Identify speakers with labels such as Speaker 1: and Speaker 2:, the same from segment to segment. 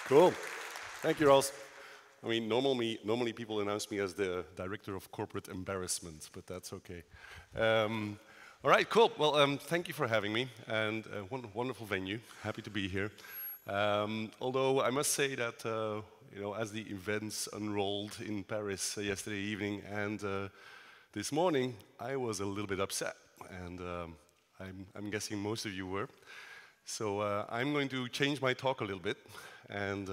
Speaker 1: Cool. Thank you, Ross. I mean, normally people announce me as the director of corporate embarrassment, but that's okay. All right, cool. Well, thank you for having me, and wonderful venue. Happy to be here. Although I must say that, as the events unrolled in Paris yesterday evening and this morning, I was a little bit upset, and I'm guessing most of you were. So I'm going to change my talk a little bit, and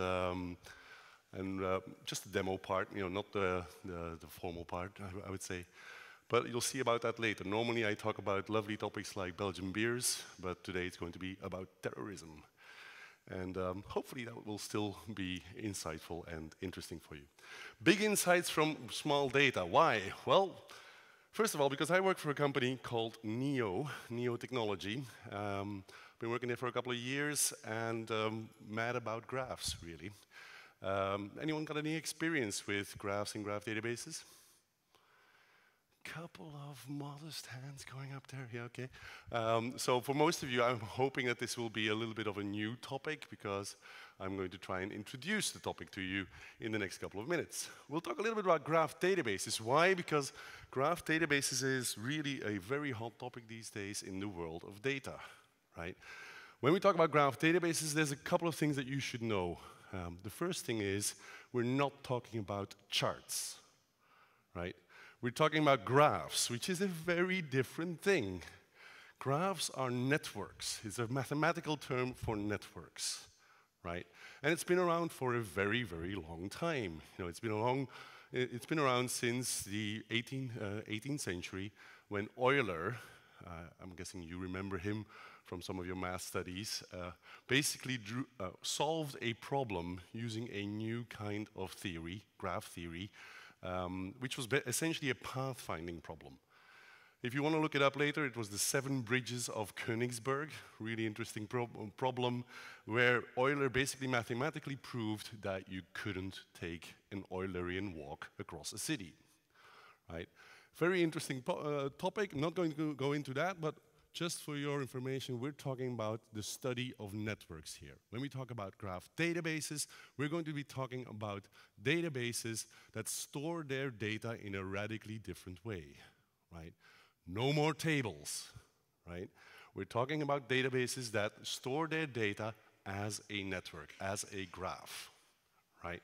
Speaker 1: just the demo part, not the formal part, I would say. But you'll see about that later. Normally I talk about lovely topics like Belgian beers, but today it's going to be about terrorism. And hopefully that will still be insightful and interesting for you. Big insights from small data. Why? Well, first of all, because I work for a company called Neo Technology. Been working there for a couple of years and mad about graphs, really. Anyone got any experience with graphs and graph databases? Couple of modest hands going up there, yeah, okay. So for most of you, I'm hoping that this will be a little bit of a new topic because I'm going to try and introduce the topic to you in the next couple of minutes. We'll talk a little bit about graph databases. Why? Because graph databases is really a very hot topic these days in the world of data, right? When we talk about graph databases, there's a couple of things that you should know. The first thing is we're not talking about charts, right? We're talking about graphs, which is a very different thing. Graphs are networks. It's a mathematical term for networks, right? And it's been around for a very, very long time. It's been around since the 18th century when Euler, I'm guessing you remember him from some of your math studies, basically solved a problem using a new kind of theory, graph theory, which was essentially a pathfinding problem. If you want to look it up later, it was the 7 bridges of Königsberg, really interesting problem, where Euler basically mathematically proved that you couldn't take an Eulerian walk across a city, right? Very interesting topic. I'm not going to go into that, but just for your information, we're talking about the study of networks here. When we talk about graph databases, we're going to be talking about databases that store their data in a radically different way, right? No more tables, right? We're talking about databases that store their data as a network, as a graph, right?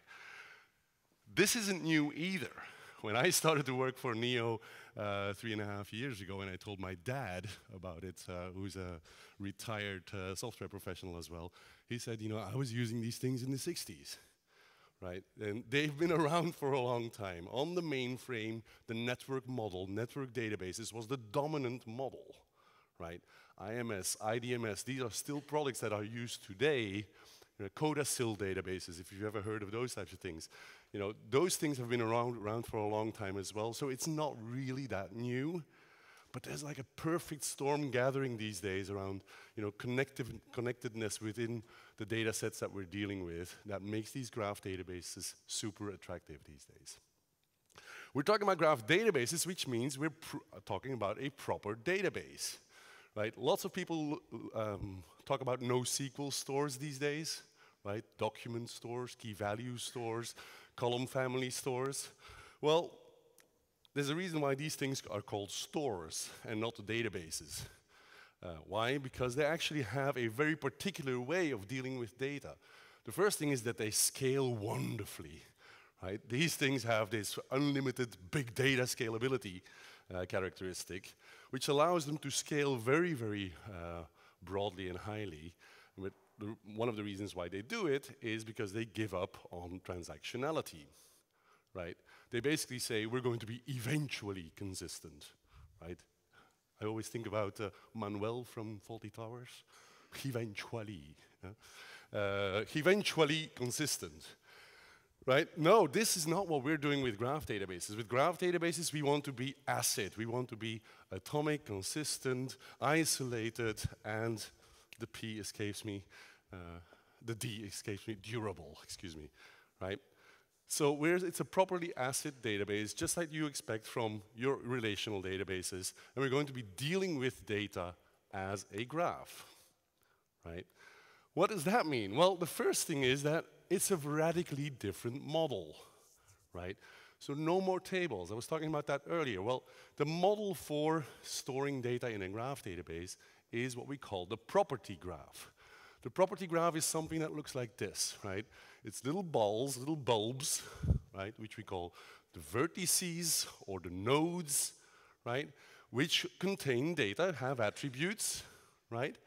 Speaker 1: This isn't new either. When I started to work for Neo 3.5 years ago, and I told my dad about it, who's a retired software professional as well, he said, I was using these things in the 60s, right? And they've been around for a long time. On the mainframe, the network model, network databases, was the dominant model, right? IMS, IDMS, these are still products that are used today. Codacil databases, if you've ever heard of those types of things. Those things have been around for a long time as well, so it's not really that new. But there's like a perfect storm gathering these days around connectedness within the data sets that we're dealing with that makes these graph databases super attractive these days. We're talking about graph databases, which means we're talking about a proper database, right? Lots of people talk about NoSQL stores these days, right? Document stores, key value stores, column family stores. Well, there's a reason why these things are called stores and not databases. Why? Because they actually have a very particular way of dealing with data. The first thing is that they scale wonderfully, right? These things have this unlimited big data scalability characteristic, which allows them to scale very, very broadly and highly. But one of the reasons why they do it is because they give up on transactionality, right? They basically say, we're going to be eventually consistent, right? I always think about Manuel from Fawlty Towers. Eventually. Eventually consistent, right? No, this is not what we're doing with graph databases. With graph databases, we want to be ACID. We want to be atomic, consistent, isolated, and the P escapes me, the D escapes me, durable, excuse me, right? So it's a properly ACID database, just like you expect from your relational databases, and we're going to be dealing with data as a graph, right? What does that mean? Well, the first thing is that it's a radically different model, right? So no more tables. I was talking about that earlier. Well, the model for storing data in a graph database is what we call the property graph. The property graph is something that looks like this, right? It's little balls, little bulbs, right, which we call the vertices or the nodes, right, which contain data, have attributes, right?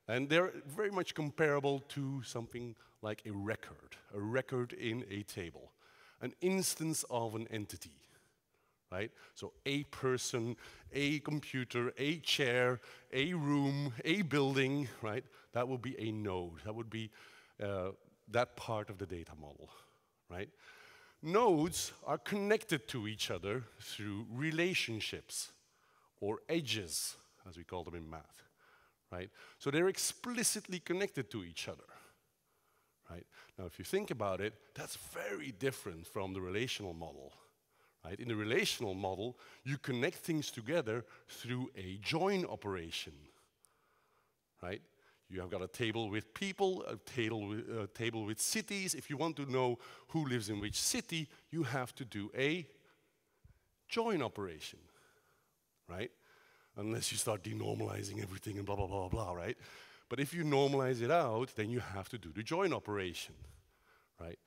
Speaker 1: And they're very much comparable to something like a record in a table, an instance of an entity, right? So a person, a computer, a chair, a room, a building, right? That would be a node. That would be that part of the data model, right? Nodes are connected to each other through relationships or edges, as we call them in math, right? So they're explicitly connected to each other, right? Now, if you think about it, that's very different from the relational model, right? In the relational model, you connect things together through a join operation, right? You have got a table with people, a table with cities. If you want to know who lives in which city, you have to do a join operation, right? Unless you start denormalizing everything and blah, blah, blah, blah, right? But if you normalize it out, then you have to do the join operation, right?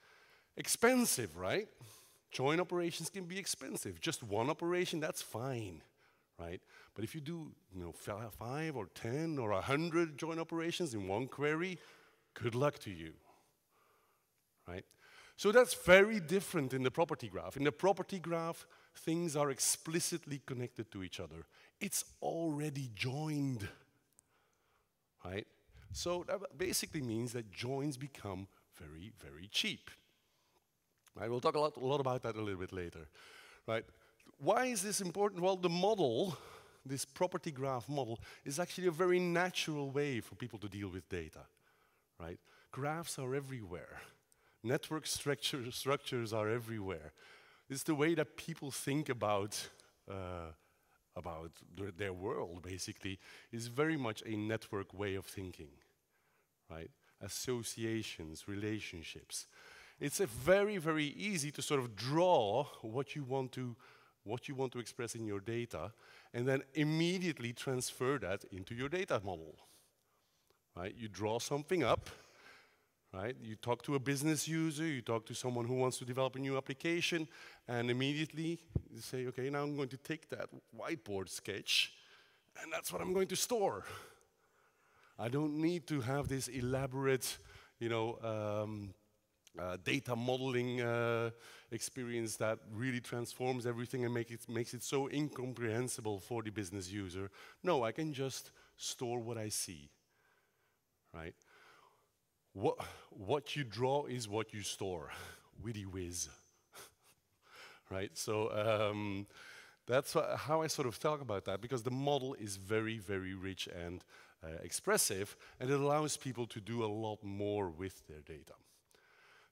Speaker 1: Expensive, right? Join operations can be expensive. Just one operation, that's fine, right? But if you do, 5 or 10 or 100 join operations in one query, good luck to you, right? So that's very different in the property graph. In the property graph, things are explicitly connected to each other. It's already joined, right? So that basically means that joins become very, very cheap. Right? We'll talk a lot about that a little bit later, right? Why is this important? Well, the model, this property graph model, is actually a very natural way for people to deal with data, right? Graphs are everywhere. Network structures are everywhere. It's the way that people think about their world, basically, is very much a network way of thinking, right? Associations, relationships. It's very, very easy to sort of draw what you want to express in your data, and then immediately transfer that into your data model, right? You draw something up, right? You talk to a business user, you talk to someone who wants to develop a new application, and immediately you say, okay, now I'm going to take that whiteboard sketch, and that's what I'm going to store. I don't need to have this elaborate, data modeling experience that really transforms everything and makes it so incomprehensible for the business user. No, I can just store what I see, right? What you draw is what you store. Witty whiz, right? So that's how I sort of talk about that, because the model is very, very rich and expressive, and it allows people to do a lot more with their data.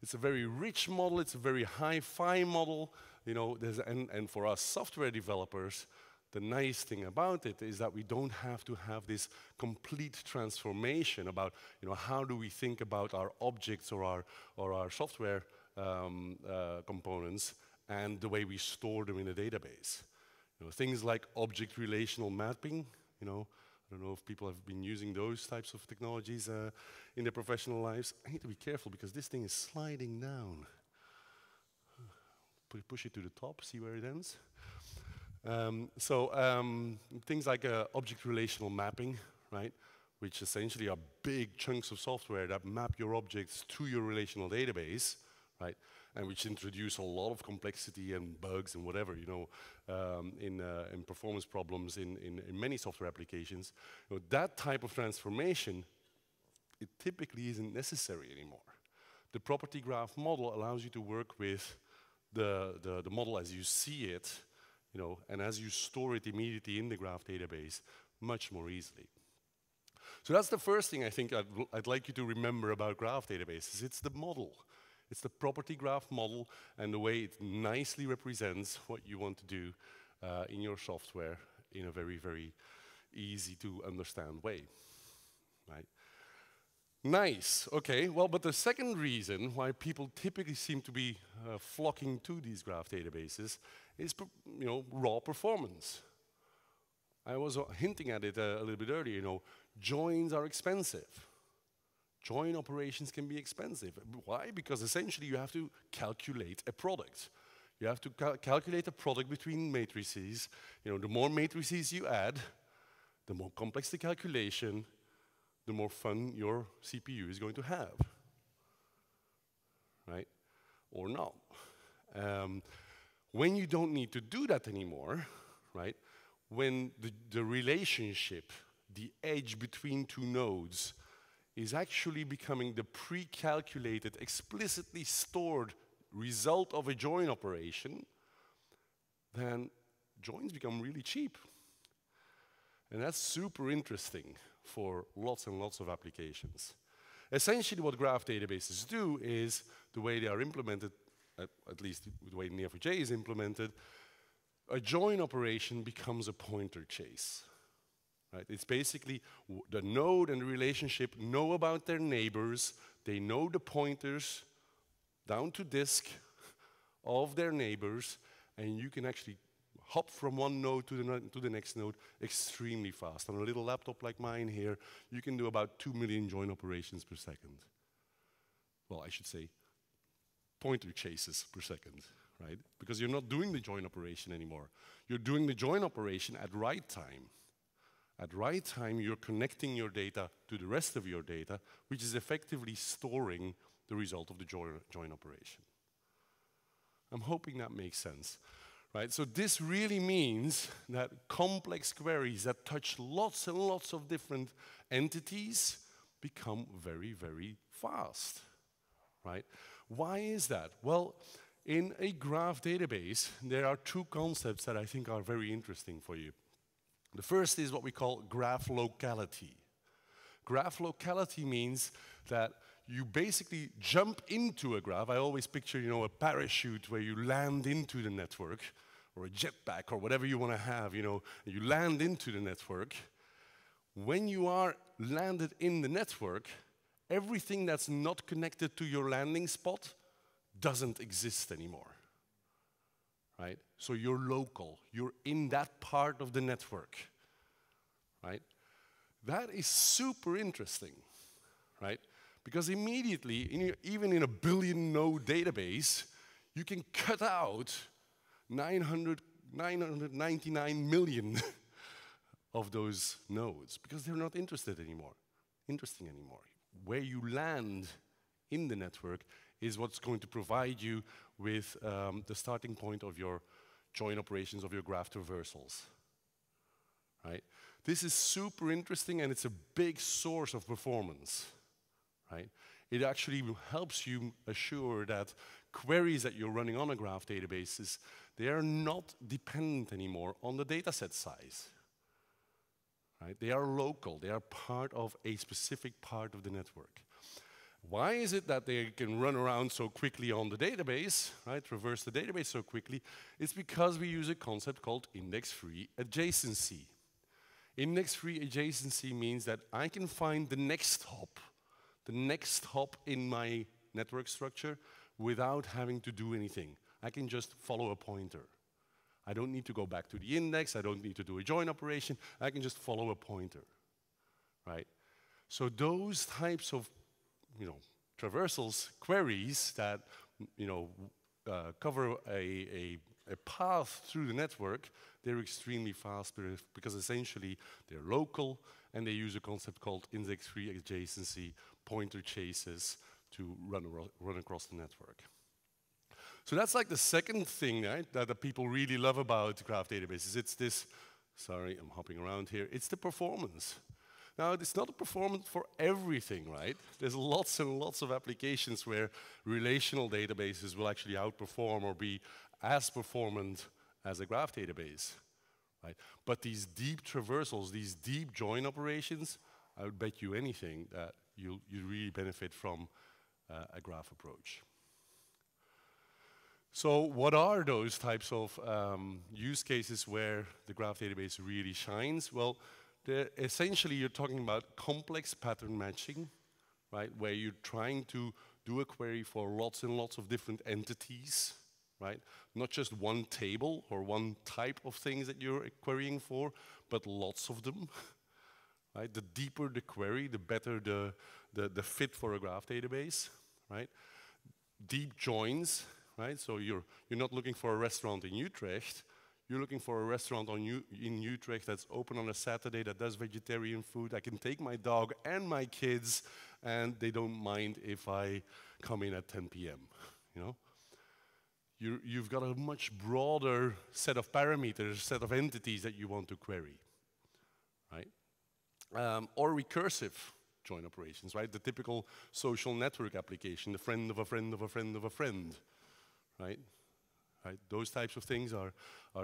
Speaker 1: It's a very rich model, it's a very hi-fi model, and for us software developers, the nice thing about it is that we don't have to have this complete transformation about, how do we think about our objects or our software components and the way we store them in a database. Things like object relational mapping, I don't know if people have been using those types of technologies in their professional lives. I need to be careful because this thing is sliding down. Push it to the top, see where it ends. Things like object relational mapping, right? Which essentially are big chunks of software that map your objects to your relational database, right? And which introduce a lot of complexity and bugs and whatever, in performance problems in many software applications. That type of transformation, it typically isn't necessary anymore. The property graph model allows you to work with the model as you see it, and as you store it immediately in the graph database much more easily. So that's the first thing I think I'd like you to remember about graph databases. It's the model. It's the property graph model and the way it nicely represents what you want to do in your software in a very, very easy to understand way, right? Nice. Okay. Well, but the second reason why people typically seem to be flocking to these graph databases is, raw performance. I was hinting at it a little bit earlier. Joins are expensive. Join operations can be expensive. Why? Because essentially you have to calculate a product. You have to calculate a product between matrices. The more matrices you add, the more complex the calculation, the more fun your CPU is going to have, right? Or not. When you don't need to do that anymore, right? When the relationship, the edge between two nodes, is actually becoming the pre-calculated, explicitly stored result of a join operation, then joins become really cheap. And that's super interesting for lots and lots of applications. Essentially what graph databases do is, the way they are implemented, at least the way Neo4j is implemented, a join operation becomes a pointer chase. Right? It's basically the node and the relationship know about their neighbors, they know the pointers down to disk of their neighbors, and you can actually hop from one node to the next node extremely fast. On a little laptop like mine here, you can do about 2 million join operations per second. Well, I should say pointer chases per second, right? Because you're not doing the join operation anymore. You're doing the join operation at write time. At write time, you're connecting your data to the rest of your data, which is effectively storing the result of the join operation. I'm hoping that makes sense. Right? So this really means that complex queries that touch lots and lots of different entities become very, very fast. Right? Why is that? Well, in a graph database, there are two concepts that I think are very interesting for you. The first is what we call graph locality. Graph locality means that you basically jump into a graph. I always picture, a parachute where you land into the network, or a jetpack, or whatever you want to have, you land into the network. When you are landed in the network, everything that's not connected to your landing spot doesn't exist anymore. Right? So you're local, you're in that part of the network, right? That is super interesting, right? Because immediately, even in a billion node database, you can cut out 999 million of those nodes because they're not interesting anymore. Where you land in the network is what's going to provide you with the starting point of your join operations, of your graph traversals. Right? This is super interesting, and it's a big source of performance. Right? It actually helps you assure that queries that you're running on a graph databases, they are not dependent anymore on the dataset size. Right? They are local. They are part of a specific part of the network. Why is it that they can run around so quickly on the database, right, traverse the database so quickly? It's because we use a concept called index-free adjacency. Index-free adjacency means that I can find the next hop in my network structure without having to do anything. I can just follow a pointer. I don't need to go back to the index. I don't need to do a join operation. I can just follow a pointer, right? So those types of traversals, queries that cover a path through the network, they're extremely fast because essentially they're local and they use a concept called index-free adjacency, pointer chases to run across the network. So that's like the second thing, right, that the people really love about graph databases. It's this, sorry, I'm hopping around here, it's the performance. Now, it's not a performance for everything, right? There's lots and lots of applications where relational databases will actually outperform or be as performant as a graph database, right? But these deep traversals, these deep join operations, I would bet you anything that you really benefit from a graph approach. So what are those types of use cases where the graph database really shines? Well, essentially you're talking about complex pattern matching, right? Where you're trying to do a query for lots and lots of different entities, right? Not just one table or one type of things that you're querying for, but lots of them, right? The deeper the query, the better the fit for a graph database, right? Deep joins, right? So you're not looking for a restaurant in Utrecht, you're looking for a restaurant in Utrecht that's open on a Saturday that does vegetarian food. I can take my dog and my kids, and they don't mind if I come in at 10 p.m., you know? You've got a much broader set of parameters, set of entities that you want to query, right? Or recursive join operations, right? The typical social network application, the friend of a friend of a friend of a friend, right? Right? Those types of things are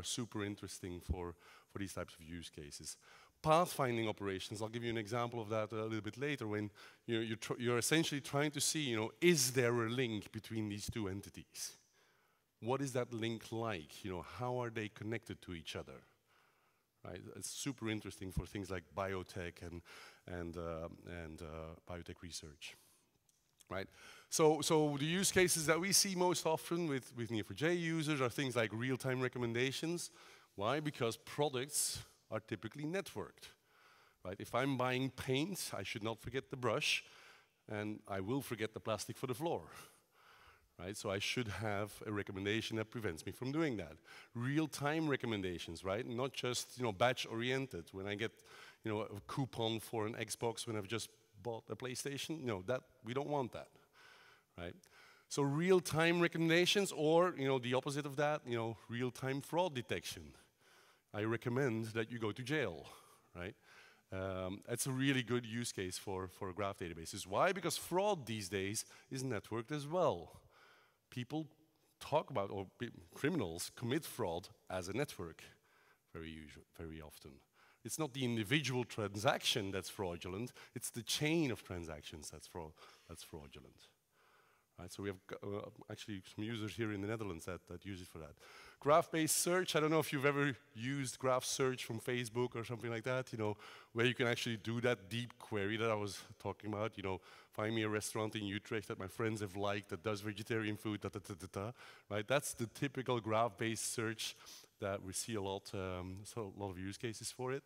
Speaker 1: super interesting for these types of use cases. Pathfinding operations, I'll give you an example of that a little bit later, when you're essentially trying to see, you know, is there a link between these two entities? What is that link like? You know, how are they connected to each other? Right? It's super interesting for things like biotech and biotech research. Right? So the use cases that we see most often with Neo4j users are things like real-time recommendations. Why? Because products are typically networked. Right? If I'm buying paint, I should not forget the brush, and I will forget the plastic for the floor. Right? So I should have a recommendation that prevents me from doing that. Real-time recommendations, right? Not just, you know, batch-oriented. When I get, you know, a coupon for an Xbox when I've just bought a PlayStation, no, that we don't want that, right? So real-time recommendations, or, you know, the opposite of that, you know, real-time fraud detection. I recommend that you go to jail, right? It's a really good use case for graph databases. Why? Because fraud these days is networked as well. People talk about, or criminals commit fraud as a network very often. It's not the individual transaction that's fraudulent, it's the chain of transactions that's fraudulent. Right, so we have actually some users here in the Netherlands that use it for that. Graph-based search, I don't know if you've ever used graph search from Facebook or something like that, you know, where you can actually do that deep query that I was talking about, you know, find me a restaurant in Utrecht that my friends have liked that does vegetarian food, right? That's the typical graph-based search that we see a lot, so a lot of use cases for it.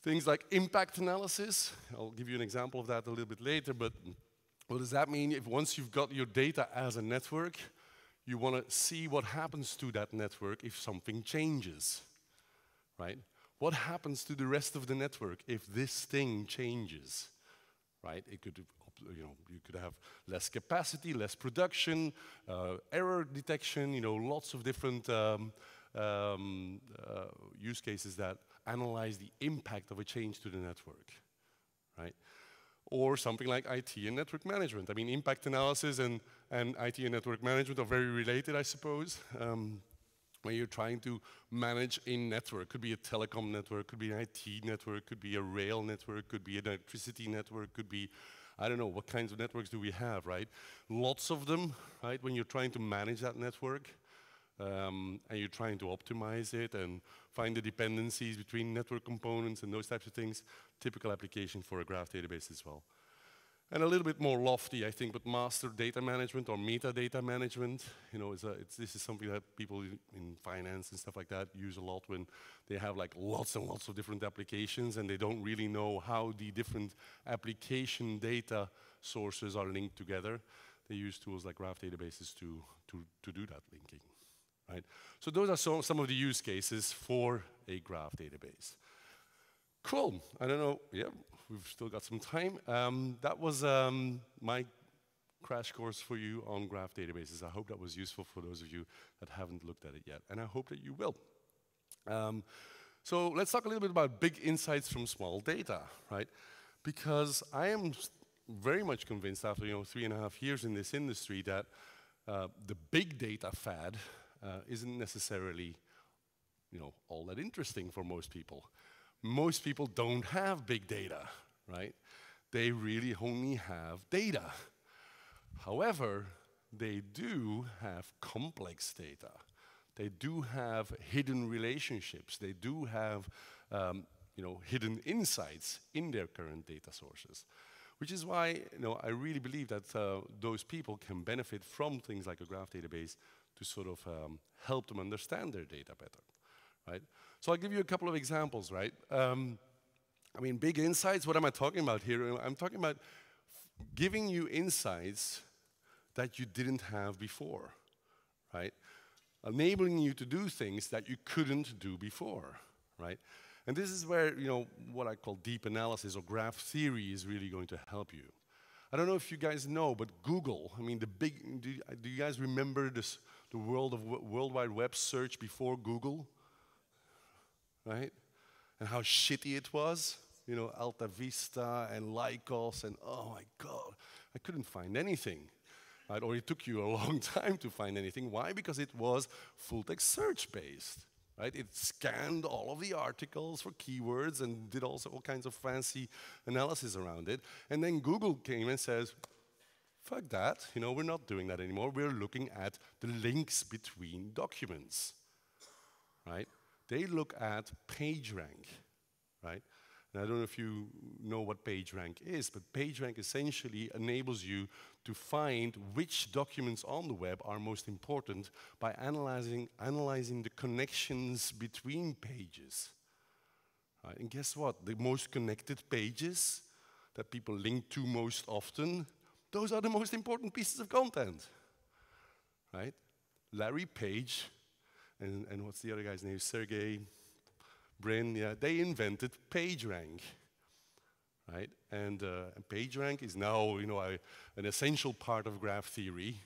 Speaker 1: Things like impact analysis, I'll give you an example of that a little bit later, but what does that mean? If once you've got your data as a network, you want to see what happens to that network if something changes, right? What happens to the rest of the network if this thing changes, right? It could, you know, you could have less capacity, less production, error detection, you know, lots of different use cases that analyze the impact of a change to the network, right? Or something like IT and network management. I mean, impact analysis and IT and network management are very related, I suppose. When you're trying to manage a network, could be a telecom network, could be an IT network, could be a rail network, could be an electricity network, could be, I don't know, what kinds of networks do we have, right? Lots of them, right? When you're trying to manage that network, and you're trying to optimize it and find the dependencies between network components and those types of things, typical application for a graph database as well. And a little bit more lofty, I think, but master data management or metadata management, you know, this is something that people in finance and stuff like that use a lot when they have like lots and lots of different applications and they don't really know how the different application data sources are linked together. They use tools like graph databases to do that linking. Right? So those are some of the use cases for a graph database. Cool. I don't know. Yeah, we've still got some time. That was my crash course for you on graph databases. I hope that was useful for those of you that haven't looked at it yet, and I hope that you will. So let's talk a little bit about big insights from small data, right? Because I am very much convinced after 3.5 years in this industry that the big data fad isn't necessarily, all that interesting for most people. Most people don't have big data, right? They really only have data. However, they do have complex data. They do have hidden relationships. They do have, hidden insights in their current data sources. Which is why I really believe that those people can benefit from things like a graph database to sort of help them understand their data better, right? So I'll give you a couple of examples, right? I mean, big insights, what am I talking about here? I'm talking about giving you insights that you didn't have before, right? Enabling you to do things that you couldn't do before, right? And this is where, what I call deep analysis or graph theory is really going to help you. I don't know if you guys know, but Google, I mean, do you guys remember the World Wide Web search before Google, right? And how shitty it was? Alta Vista and Lycos and oh my God, I couldn't find anything. Right? Or it took you a long time to find anything. Why? Because it was full-text search-based. Right? It scanned all of the articles for keywords and did also all kinds of fancy analysis around it. And then Google came and says, fuck that, we're not doing that anymore. We're looking at the links between documents. Right? They look at PageRank. Right? And I don't know if you know what PageRank is, but PageRank essentially enables you to find which documents on the web are most important by analyzing the connections between pages. Right? And guess what? The most connected pages that people link to most often, those are the most important pieces of content. Right? Larry Page, and what's the other guy's name? Sergey Brin, yeah, they invented PageRank, right? And PageRank is now, an essential part of graph theory.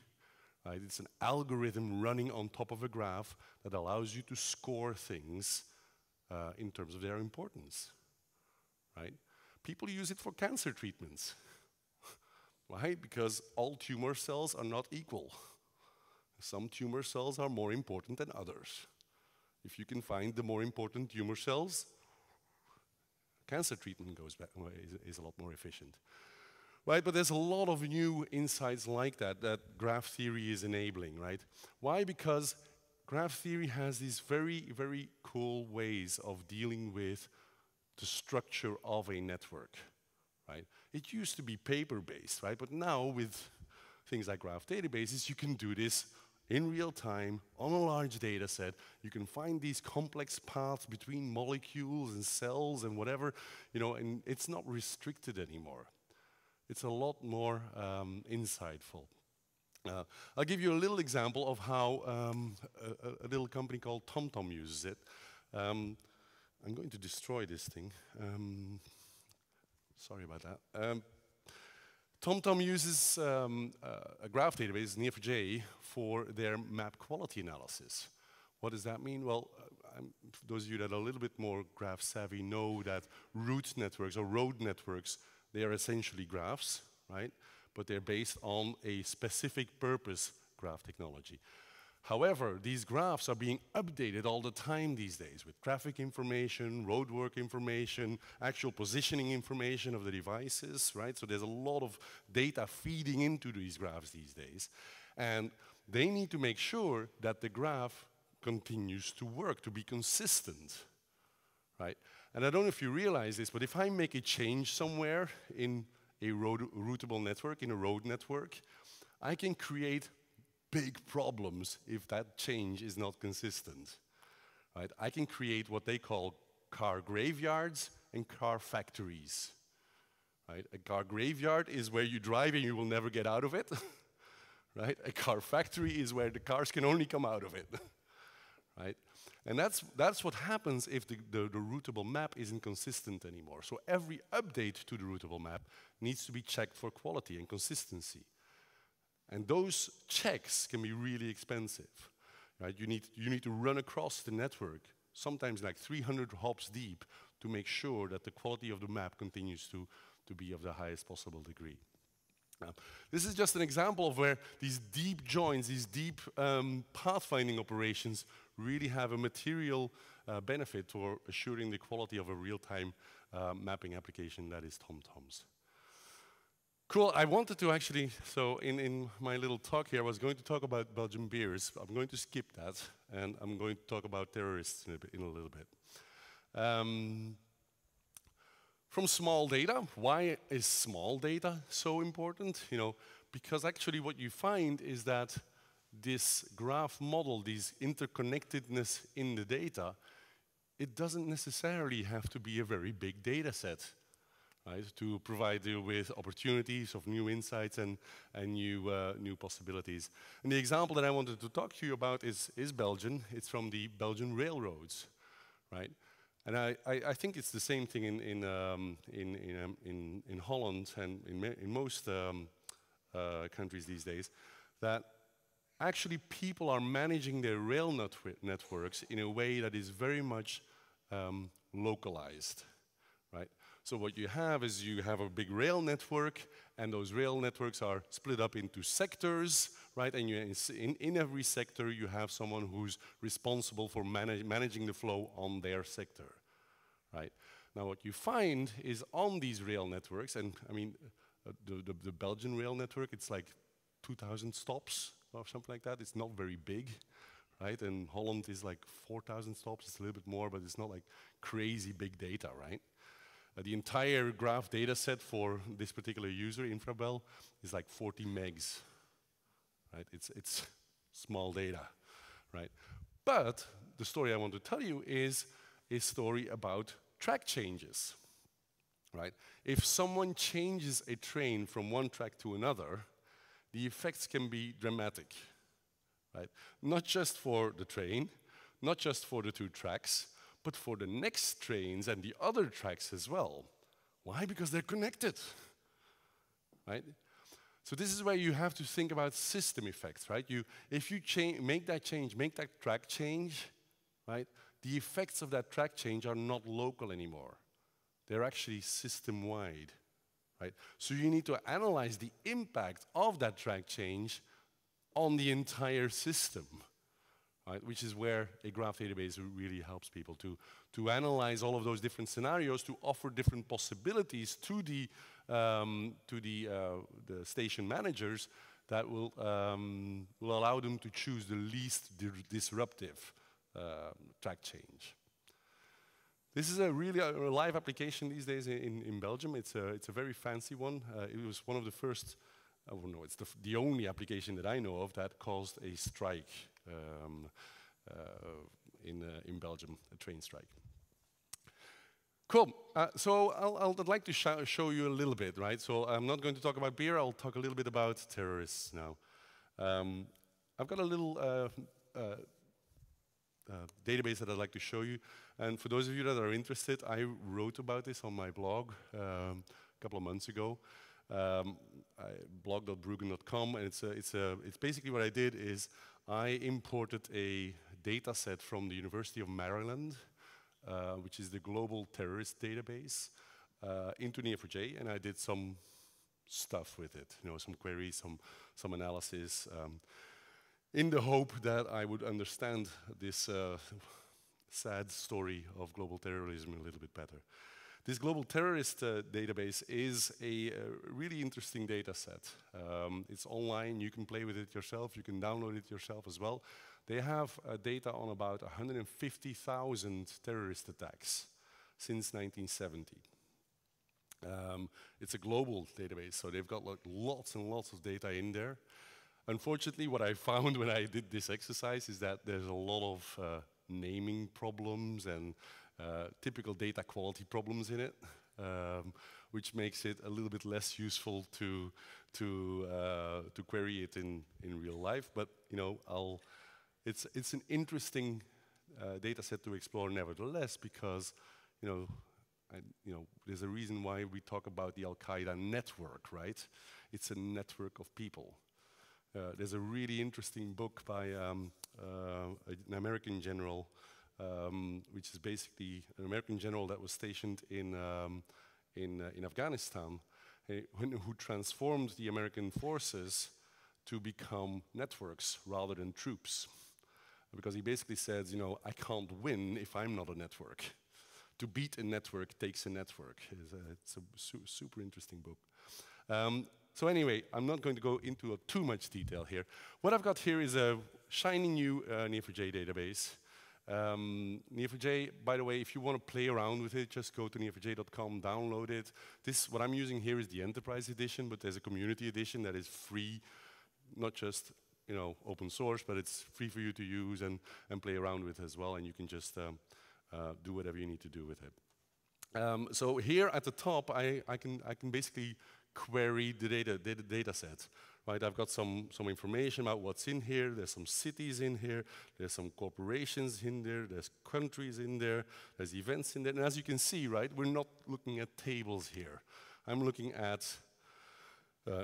Speaker 1: Right? It's an algorithm running on top of a graph that allows you to score things in terms of their importance, right? People use it for cancer treatments. Why? Because all tumor cells are not equal. Some tumor cells are more important than others. If you can find the more important tumor cells, cancer treatment is a lot more efficient. Right, but there's a lot of new insights like that graph theory is enabling, right? Why? Because graph theory has these very, very cool ways of dealing with the structure of a network, right? It used to be paper-based, right? But now with things like graph databases, you can do this in real time, on a large data set. You can find these complex paths between molecules and cells and whatever, and it's not restricted anymore. It's a lot more insightful. I'll give you a little example of how a little company called TomTom uses it. I'm going to destroy this thing. Sorry about that. TomTom uses a graph database, Neo4j, for their map quality analysis. What does that mean? Well, those of you that are a little bit more graph savvy know that root networks or road networks, they are essentially graphs, right? But they're based on a specific purpose graph technology. However, these graphs are being updated all the time these days with traffic information, roadwork information, actual positioning information of the devices, right? So there's a lot of data feeding into these graphs these days. And they need to make sure that the graph continues to work, to be consistent, right? And I don't know if you realize this, but if I make a change somewhere in a routable network, in a road network, I can create big problems if that change is not consistent, right? I can create what they call car graveyards and car factories, right? A car graveyard is where you drive and you will never get out of it, right? A car factory is where the cars can only come out of it, right? And that's what happens if the routable map isn't consistent anymore. So every update to the routable map needs to be checked for quality and consistency. And those checks can be really expensive, right? You need to run across the network, sometimes like 300 hops deep, to make sure that the quality of the map continues to be of the highest possible degree. This is just an example of where these deep joins, these deep pathfinding operations really have a material benefit for assuring the quality of a real-time mapping application that is TomTom's. Cool, I wanted to actually, so in my little talk here, I was going to talk about Belgian beers. I'm going to skip that, and I'm going to talk about terrorists in a little bit. From small data, why is small data so important? Because actually what you find is that this graph model, this interconnectedness in the data, it doesn't necessarily have to be a very big data set, right, to provide you with opportunities of new insights and new possibilities. And the example that I wanted to talk to you about is Belgian. It's from the Belgian railroads, right? And I think it's the same thing in Holland and in most countries these days, that actually people are managing their rail networks in a way that is very much localized, right? So what you have is you have a big rail network, and those rail networks are split up into sectors, right? And in every sector you have someone who's responsible for managing the flow on their sector, right? Now what you find is on these rail networks, and I mean the Belgian rail network, it's like 2,000 stops or something like that. It's not very big, right? And Holland is like 4,000 stops. It's a little bit more, but it's not like crazy big data, right? The entire graph data set for this particular user, Infrabel, is like 40 megs, right? It's small data, right? But the story I want to tell you is a story about track changes, right? If someone changes a train from one track to another, the effects can be dramatic, right? Not just for the train, not just for the two tracks, but for the next trains and the other tracks as well. Why? Because they're connected, right? So this is where you have to think about system effects, right? If you make that change, make that track change, right? The effects of that track change are not local anymore. They're actually system-wide, right? So you need to analyze the impact of that track change on the entire system, right? Which is where a graph database really helps people to analyze all of those different scenarios, to offer different possibilities to the station managers that will allow them to choose the least disruptive track change. This is a really live application these days in Belgium. It's a very fancy one. It was one of the first, oh no, it's the only application that I know of that caused a strike in Belgium, a train strike. Cool. So I'd like to show you a little bit, right? So I'm not going to talk about beer. I'll talk a little bit about terrorists now. I've got a little database that I'd like to show you. And for those of you that are interested, I wrote about this on my blog a couple of months ago. Blog.bruggen.com, and it's basically what I did is I imported a data set from the University of Maryland, which is the global terrorist database, into Neo4j, and I did some stuff with it, some queries, some analysis, in the hope that I would understand this sad story of global terrorism a little bit better. This global terrorist database is a really interesting data set. It's online, you can play with it yourself, you can download it yourself as well. They have data on about 150,000 terrorist attacks since 1970. It's a global database, so they've got like lots and lots of data in there. Unfortunately, what I found when I did this exercise is that there's a lot of naming problems and typical data quality problems in it, which makes it a little bit less useful to query it in real life. But it's an interesting data set to explore nevertheless, because there's a reason why we talk about the Al-Qaeda network, right? It's a network of people. There's a really interesting book by an American general, which is basically an American general that was stationed in Afghanistan, who transformed the American forces to become networks rather than troops. Because he basically says, I can't win if I'm not a network. To beat a network takes a network. It's a super interesting book. So anyway, I'm not going to go into too much detail here. What I've got here is a shiny new Neo4j database. Neo4j, by the way, if you want to play around with it, just go to neo4j.com, download it. This, what I'm using here is the Enterprise Edition, but there's a Community Edition that is free, not just open source, but it's free for you to use and play around with as well, and you can just do whatever you need to do with it. So here at the top, I can basically query the data set. Right, I've got some information about what's in here. There's some cities in here. There's some corporations in there. There's countries in there. There's events in there. And as you can see, right, we're not looking at tables here. I'm looking at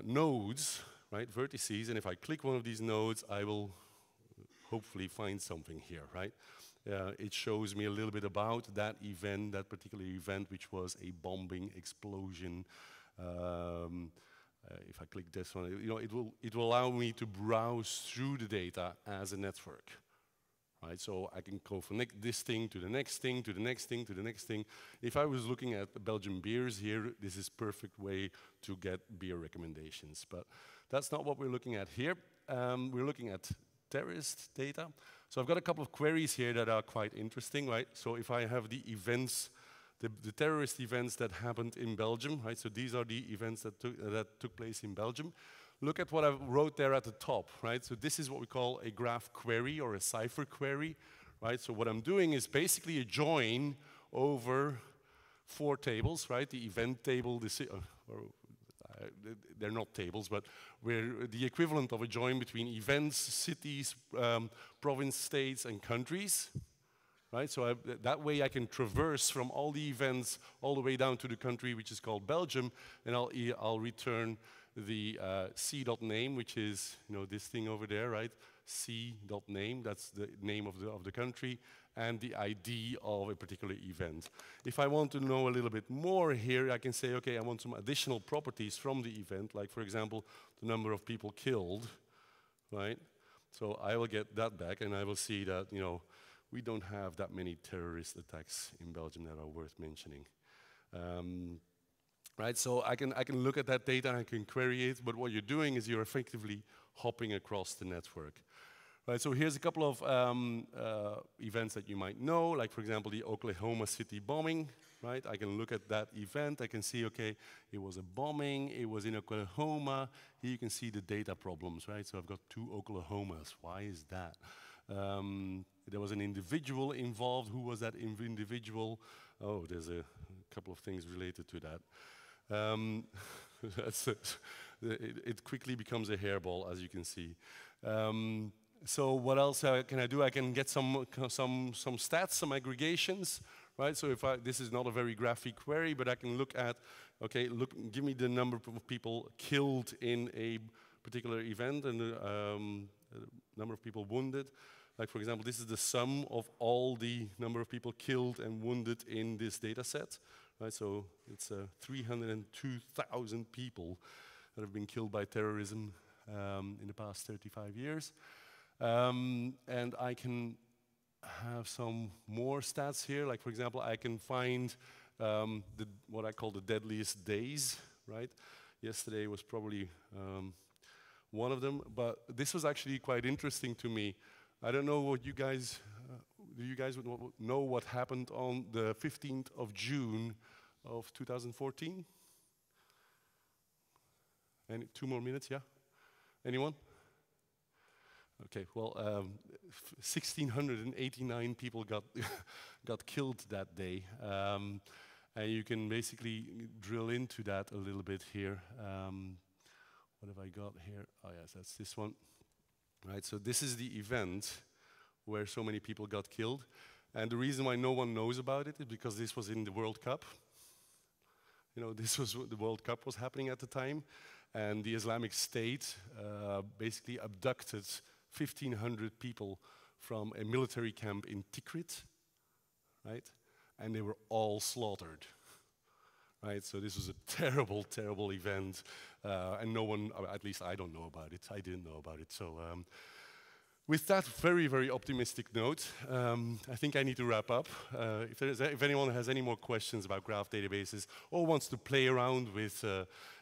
Speaker 1: nodes, right, vertices. And if I click one of these nodes, I will hopefully find something here, right? It shows me a little bit about that event, that particular event, which was a bombing explosion. If I click this one, it will allow me to browse through the data as a network, right? So I can connect this thing to the next thing, to the next thing, to the next thing. If I was looking at Belgian beers here, this is perfect way to get beer recommendations. But that's not what we're looking at here. We're looking at terrorist data. So I've got a couple of queries here that are quite interesting, right? So if I have the events, the terrorist events that happened in Belgium, right? So these are the events that took place in Belgium. Look at what I wrote there at the top, right? So this is what we call a graph query or a cipher query, right? So what I'm doing is basically a join over 4 tables, right? The event table, they're not tables, but we're the equivalent of a join between events, cities, province, states, and countries. Right, so that way I can traverse from all the events all the way down to the country, which is called Belgium, and I'll return the c.name, which is this thing over there, right? c.name, that's the name of the country, and the ID of a particular event. If I want to know a little bit more here, I can say, okay, I want some additional properties from the event, like for example, the number of people killed, right? So I will get that back, and I will see that we don't have that many terrorist attacks in Belgium that are worth mentioning. Right, so I can look at that data and I can query it, but what you're doing is you're effectively hopping across the network. Right, so here's a couple of events that you might know, like for example the Oklahoma City bombing. Right, I can look at that event, I can see, okay, it was a bombing, it was in Oklahoma. Here you can see the data problems, right? So I've got 2 Oklahomas. Why is that? There was an individual involved. Who was that individual? Oh, there's a couple of things related to that. It quickly becomes a hairball, as you can see. So what else can I do? I can get some stats, some aggregations, right? So this is not a very graphic query, but I can look at, okay, give me the number of people killed in a particular event and the number of people wounded. Like for example, this is the sum of all the number of people killed and wounded in this data set. Right? So it's 302,000 people that have been killed by terrorism in the past 35 years. And I can have some more stats here. Like for example, I can find what I call the deadliest days. Right? Yesterday was probably one of them, but this was actually quite interesting to me. I don't know what you guys, do you guys know what happened on the 15th of June of 2014? Any 2 more minutes, yeah? Anyone? Okay, well, 1,689 people got killed that day. And you can basically drill into that a little bit here. What have I got here? Oh yes, that's this one. Right, so this is the event where so many people got killed. And the reason why no one knows about it is because this was in the World Cup. This was the World Cup was happening at the time. And the Islamic State basically abducted 1,500 people from a military camp in Tikrit, right? And they were all slaughtered. Right, so this was a terrible, terrible event, and no one, at least I don't know about it, I didn't know about it. So with that very, very optimistic note, I think I need to wrap up. If anyone has any more questions about graph databases or wants to play around with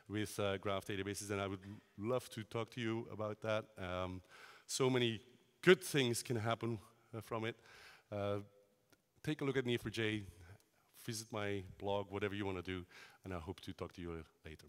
Speaker 1: graph databases, then I would love to talk to you about that. So many good things can happen from it. Take a look at Neo4j, visit my blog, whatever you want to do, and I hope to talk to you later.